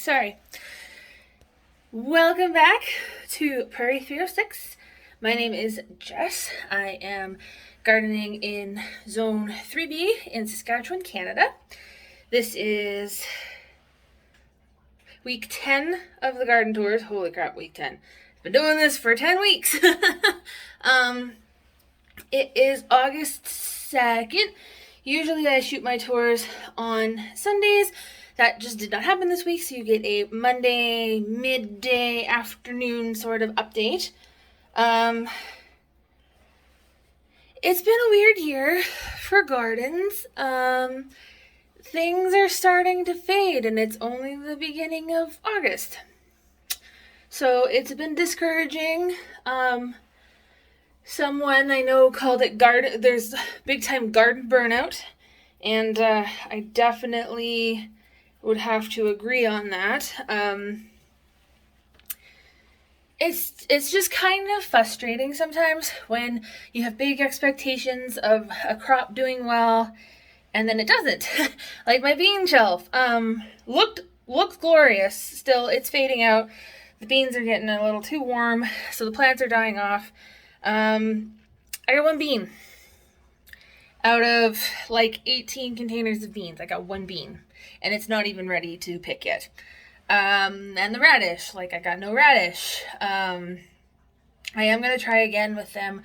Sorry. Welcome back to Prairie.306. My name is Jess. I am gardening in Zone 3B in Saskatchewan, Canada. This is week 10 of the garden tours. Holy crap, week 10. I've been doing this for 10 weeks. It is August 2nd. Usually I shoot my tours on Sundays. That just did not happen this week, so you get a Monday, midday, afternoon sort of update. It's been a weird year for gardens. Things are starting to fade, and it's only the beginning of August. So it's been discouraging. Someone I know called it there's big time garden burnout, and I definitely would have to agree on that. It's just kind of frustrating sometimes when you have big expectations of a crop doing well and then it doesn't. Like my bean shelf looked glorious. Still, it's fading out. The beans are getting a little too warm, so the plants are dying off. I got one bean out of like 18 containers of beans. I got one bean, and it's not even ready to pick yet. And the radish, I got no radish. I am going to try again with them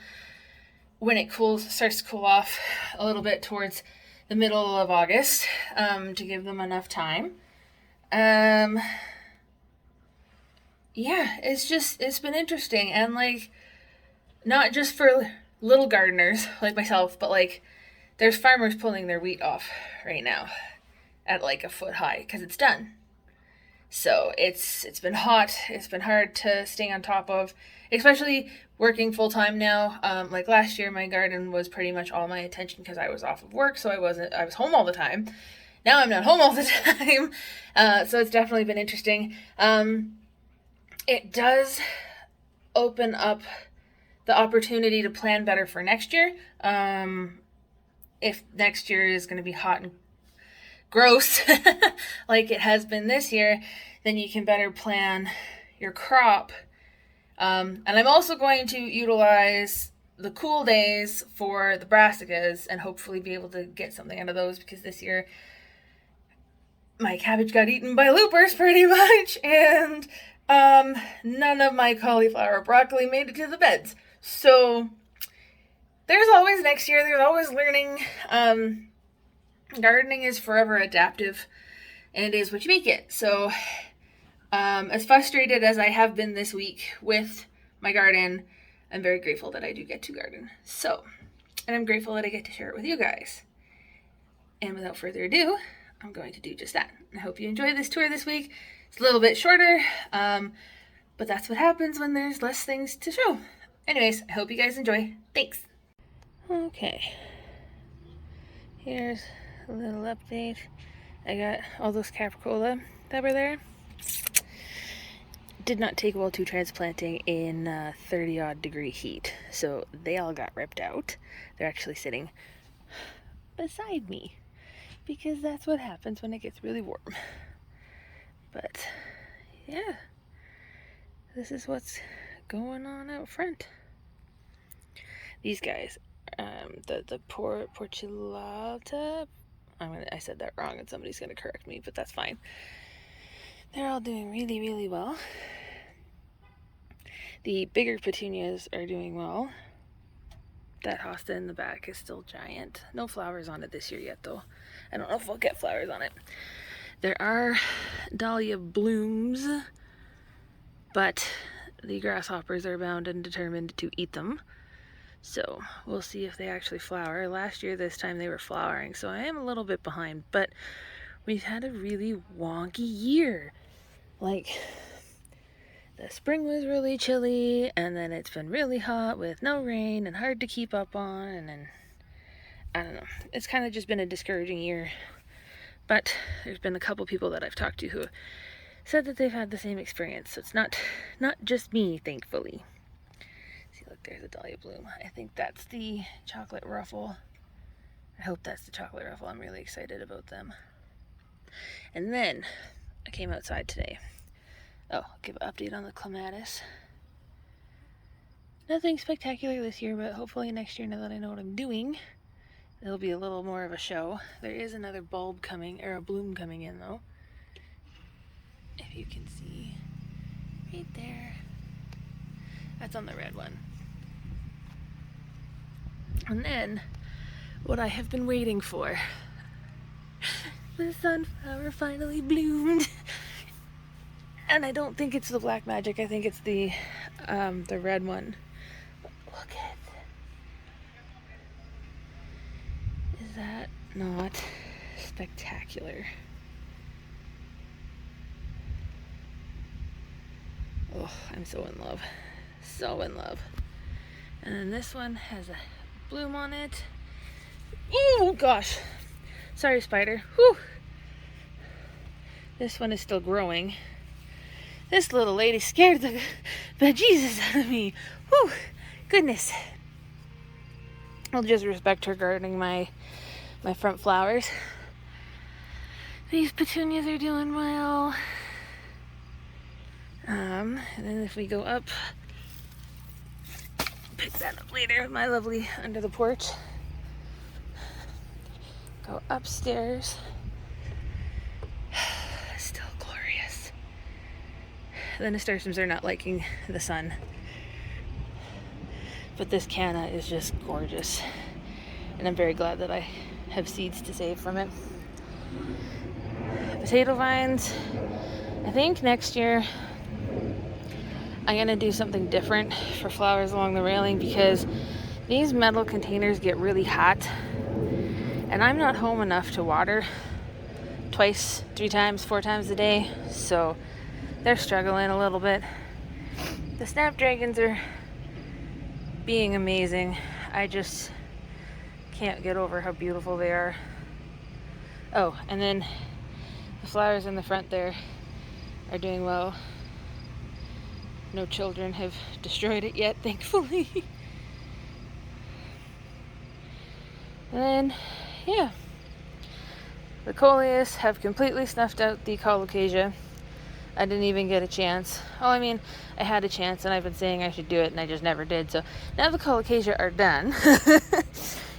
when it starts to cool off a little bit towards the middle of August, to give them enough time. Yeah, it's been interesting, and not just for little gardeners like myself, but there's farmers pulling their wheat off right now at a foot high because it's done. So it's been hot. It's been hard to stay on top of, especially working full time now. Last year, my garden was pretty much all my attention because I was off of work, so I was home all the time. Now I'm not home all the time, so it's definitely been interesting. It does open up the opportunity to plan better for next year. If next year is going to be hot and gross like it has been this year, then you can better plan your crop. And I'm also going to utilize the cool days for the brassicas and hopefully be able to get something out of those, because this year my cabbage got eaten by loopers pretty much, and none of my cauliflower or broccoli made it to the beds. So there's always next year. There's always learning. Gardening is forever adaptive, and it is what you make it. So as frustrated as I have been this week with my garden, I'm very grateful that I do get to garden. And I'm grateful that I get to share it with you guys. And without further ado, I'm going to do just that. I hope you enjoy this tour this week. It's a little bit shorter, but that's what happens when there's less things to show. Anyways, I hope you guys enjoy. Thanks. Okay. Here's a little update. I got all those capricola that were there. Did not take well to transplanting in 30 odd degree heat, so they all got ripped out. They're actually sitting beside me because that's what happens when it gets really warm. But yeah, this is what's going on out front. These guys, the portulata, I said that wrong and somebody's going to correct me, but that's fine. They're all doing really, really well. The bigger petunias are doing well. That hosta in the back is still giant. No flowers on it this year yet, though. I don't know if we'll get flowers on it. There are dahlia blooms, but the grasshoppers are bound and determined to eat them. So we'll see if they actually flower. Last year, this time, they were flowering, so I am a little bit behind, but we've had a really wonky year. The spring was really chilly, and then it's been really hot with no rain and hard to keep up on, and then, I don't know. It's kind of just been a discouraging year. But there's been a couple people that I've talked to who said that they've had the same experience, so it's not just me, thankfully. See, look, there's a dahlia bloom. I think that's the chocolate ruffle. I hope that's the chocolate ruffle. I'm really excited about them. And then I came outside today. Oh, I'll give an update on the clematis. Nothing spectacular this year, but hopefully next year, now that I know what I'm doing, it'll be a little more of a show. There is another bulb coming, or a bloom coming in though. If you can see right there. That's on the red one. And then, what I have been waiting for. The sunflower finally bloomed. And I don't think it's the black magic, I think it's the red one. Look at it. Is that not spectacular? Oh, I'm so in love. So in love. And then this one has a bloom on it. Oh gosh. Sorry, spider. Whew. This one is still growing. This little lady scared the bejesus out of me. Whew. Goodness. I'll just respect her guarding my front flowers. These petunias are doing well. And then if we go up, pick that up later, my lovely under the porch. Go upstairs. Still glorious. The nasturtiums are not liking the sun. But this canna is just gorgeous. And I'm very glad that I have seeds to save from it. Potato vines. I think next year I'm going to do something different for flowers along the railing because these metal containers get really hot. And I'm not home enough to water twice, 3 times, 4 times a day. So they're struggling a little bit. The snapdragons are being amazing. I just can't get over how beautiful they are. Oh, and then the flowers in the front there are doing well. No children have destroyed it yet, thankfully. And then, yeah. The coleus have completely snuffed out the colocasia. I didn't even get a chance. Oh, I mean, I had a chance and I've been saying I should do it and I just never did. So now the colocasia are done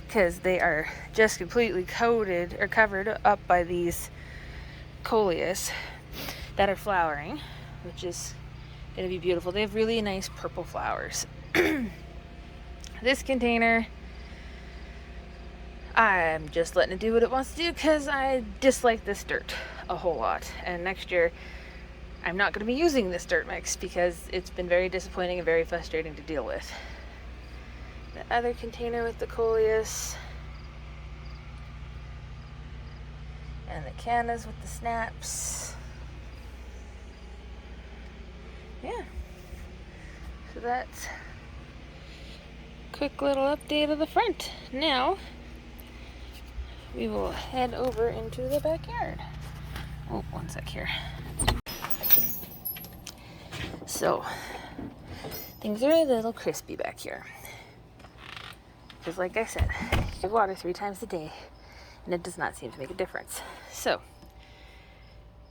because they are just completely coated or covered up by these coleus that are flowering, which is going to be beautiful. They have really nice purple flowers. This container, I'm just letting it do what it wants to do because I dislike this dirt a whole lot. And next year, I'm not going to be using this dirt mix because it's been very disappointing and very frustrating to deal with. The other container with the coleus. And the cannas with the snaps. Yeah. So that's a quick little update of the front. Now, we will head over into the backyard. Oh, one sec here. So, things are a little crispy back here. Because like I said, you water 3 times a day, and it does not seem to make a difference. So,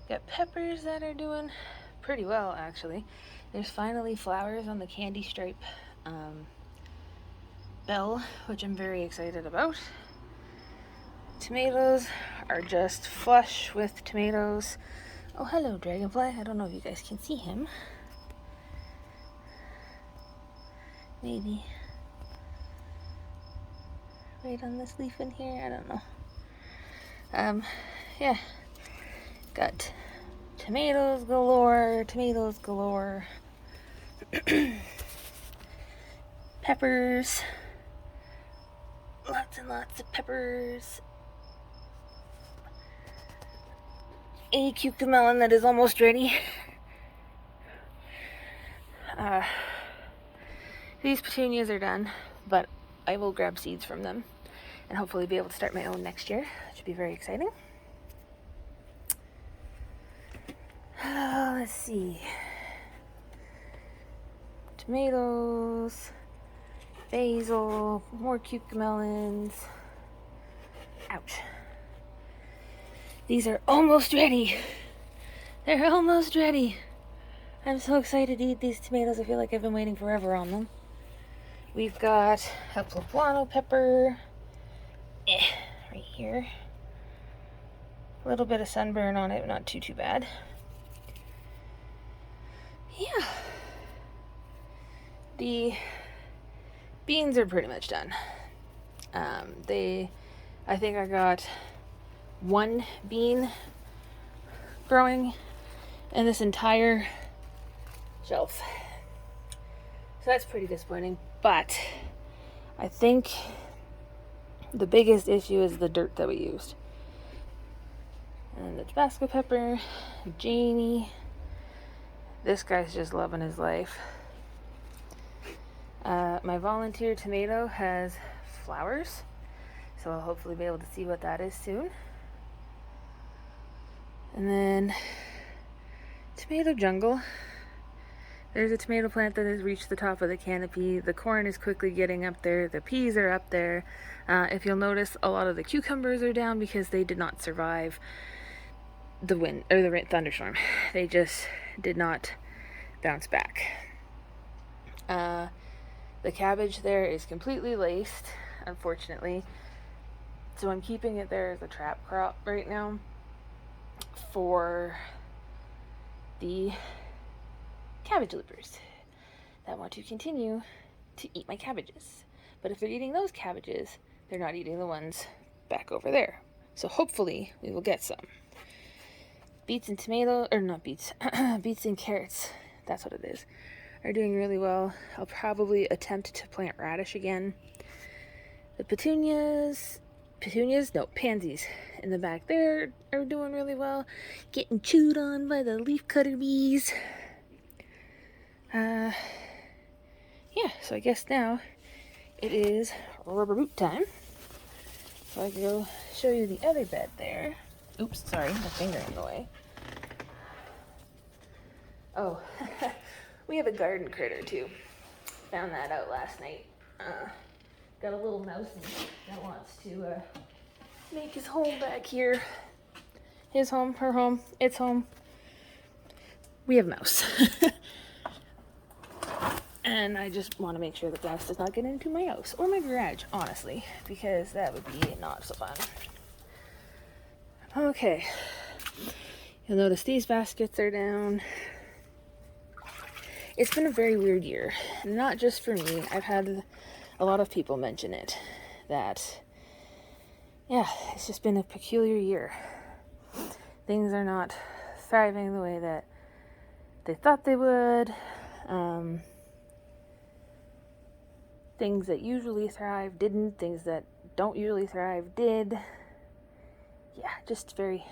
got peppers that are doing pretty well, actually. There's finally flowers on the candy stripe bell, which I'm very excited about. Tomatoes are just flush with tomatoes. Oh, hello, dragonfly. I don't know if you guys can see him. Maybe right on this leaf in here, I don't know. Yeah, got tomatoes galore, peppers, lots and lots of peppers, a cucamelon that is almost ready. These petunias are done, but I will grab seeds from them and hopefully be able to start my own next year, which would be very exciting. Let's see. Tomatoes, basil, more cucamelons. Ouch. These are almost ready. They're almost ready. I'm so excited to eat these tomatoes. I feel like I've been waiting forever on them. We've got a poblano pepper right here. A little bit of sunburn on it, not too bad. Yeah. The beans are pretty much done. I think I got one bean growing in this entire shelf. So that's pretty disappointing. But I think the biggest issue is the dirt that we used. And the Tabasco pepper, Janie. This guy's just loving his life. My volunteer tomato has flowers, so I'll hopefully be able to see what that is soon. And then tomato jungle. There's a tomato plant that has reached the top of the canopy. The corn is quickly getting up there. The peas are up there. If you'll notice, a lot of the cucumbers are down because they did not survive the wind or the thunderstorm. They just did not bounce back. The cabbage there is completely laced, unfortunately. So I'm keeping it there as a trap crop right now for the cabbage loopers that want to continue to eat my cabbages. But if they're eating those cabbages, they're not eating the ones back over there. So hopefully we will get some. Beets and tomato, or not beets, beets and carrots, that's what it is, are doing really well. I'll probably attempt to plant radish again. The pansies in the back there are doing really well, getting chewed on by the leaf cutter bees. Yeah, so I guess now it is rubber boot time. So I can go show you the other bed there. Oops, sorry, my finger in the way. Oh, we have a garden critter too. Found that out last night. Got a little mouse that wants to make his home back here. His home, her home, its home. We have a mouse. And I just want to make sure that mouse does not get into my house or my garage, honestly, because that would be not so fun. Okay. You'll notice these baskets are down. It's been a very weird year. Not just for me. I've had a lot of people mention it. That, yeah, it's just been a peculiar year. Things are not thriving the way that they thought they would. Things that usually thrive didn't. Things that don't usually thrive did. Yeah, just very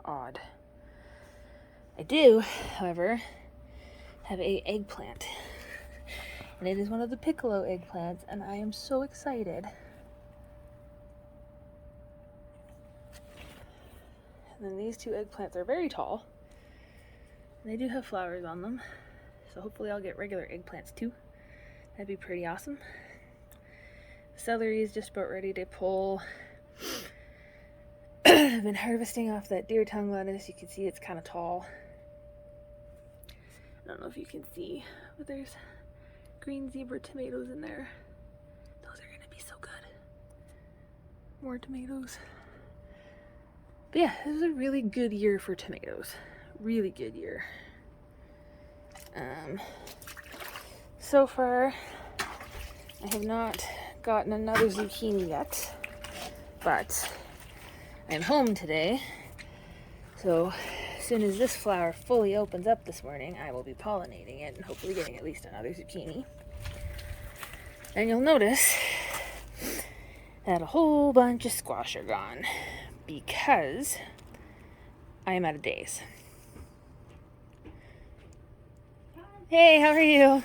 odd. I do, however, have a eggplant. And it is one of the piccolo eggplants, and I am so excited. And then these two eggplants are very tall. And they do have flowers on them. So hopefully I'll get regular eggplants too. That'd be pretty awesome. Celery is just about ready to pull. I've been harvesting off that deer tongue lettuce. You can see it's kind of tall. I don't know if you can see, but there's green zebra tomatoes in there. Those are going to be so good. More tomatoes. But yeah, this was a really good year for tomatoes. Really good year. So far, I have not gotten another zucchini yet, but I'm home today, so as soon as this flower fully opens up this morning, I will be pollinating it and hopefully getting at least another zucchini. And you'll notice that a whole bunch of squash are gone because I am out of days. Hey, how are you?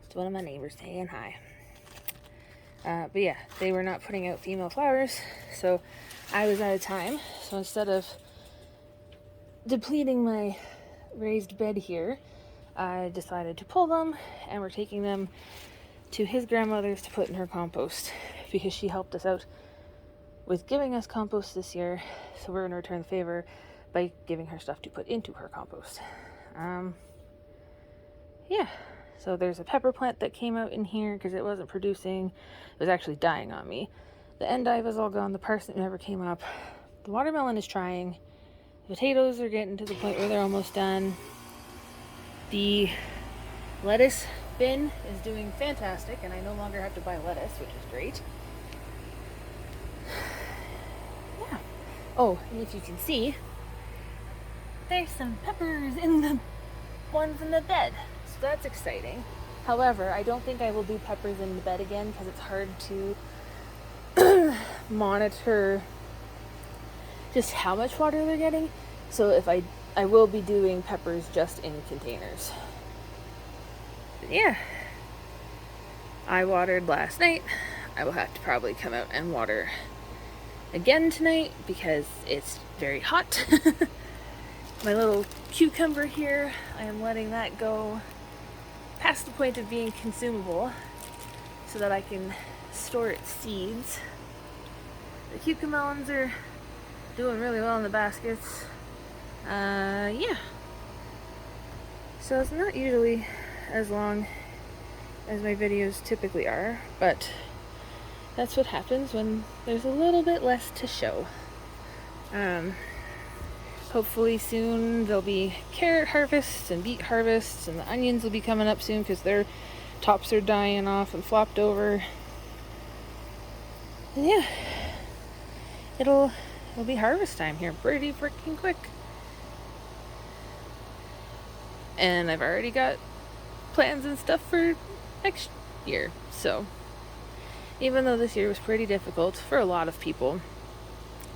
It's one of my neighbors saying hi. But yeah, they were not putting out female flowers, so I was out of time. So instead of depleting my raised bed here, I decided to pull them, and we're taking them to his grandmother's to put in her compost because she helped us out with giving us compost this year, so we're going to return the favor by giving her stuff to put into her compost. Yeah, so there's a pepper plant that came out in here because it wasn't producing. It was actually dying on me. The endive is all gone. The parsnip never came up. The watermelon is trying. The potatoes are getting to the point where they're almost done. The lettuce bin is doing fantastic, and I no longer have to buy lettuce, which is great. Yeah. Oh, and if you can see, there's some peppers in the ones in the bed. So that's exciting. However, I don't think I will do peppers in the bed again because it's hard to monitor just how much water they're getting. So if I will be doing peppers just in containers. But yeah, I watered last night. I will have to probably come out and water again tonight because it's very hot. My little cucumber here, I am letting that go past the point of being consumable so that I can store its seeds. The cucamelons are doing really well in the baskets. Yeah. So it's not usually as long as my videos typically are, but that's what happens when there's a little bit less to show. Hopefully soon there'll be carrot harvests and beet harvests, and the onions will be coming up soon because their tops are dying off and flopped over. And yeah, it'll be harvest time here pretty freaking quick. And I've already got plans and stuff for next year. So even though this year was pretty difficult for a lot of people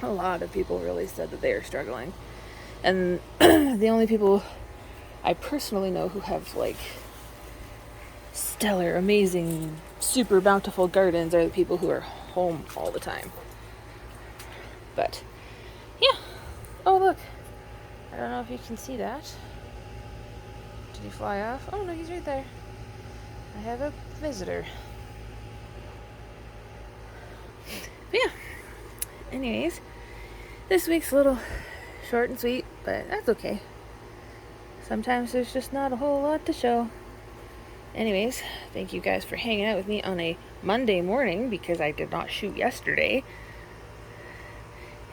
really said that they are struggling. And the only people I personally know who have like stellar, amazing, super bountiful gardens are the people who are home all the time. But yeah. Oh look, I don't know if you can see that. Did he fly off? Oh no, he's right there. I have a visitor. But yeah. Anyways, this week's a little short and sweet, but that's okay. Sometimes there's just not a whole lot to show. Anyways, thank you guys for hanging out with me on a Monday morning because I did not shoot yesterday.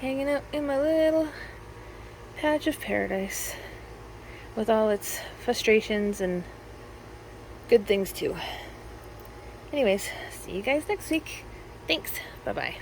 Hanging out in my little patch of paradise with all its frustrations and good things too. Anyways, see you guys next week. Thanks. Bye-bye.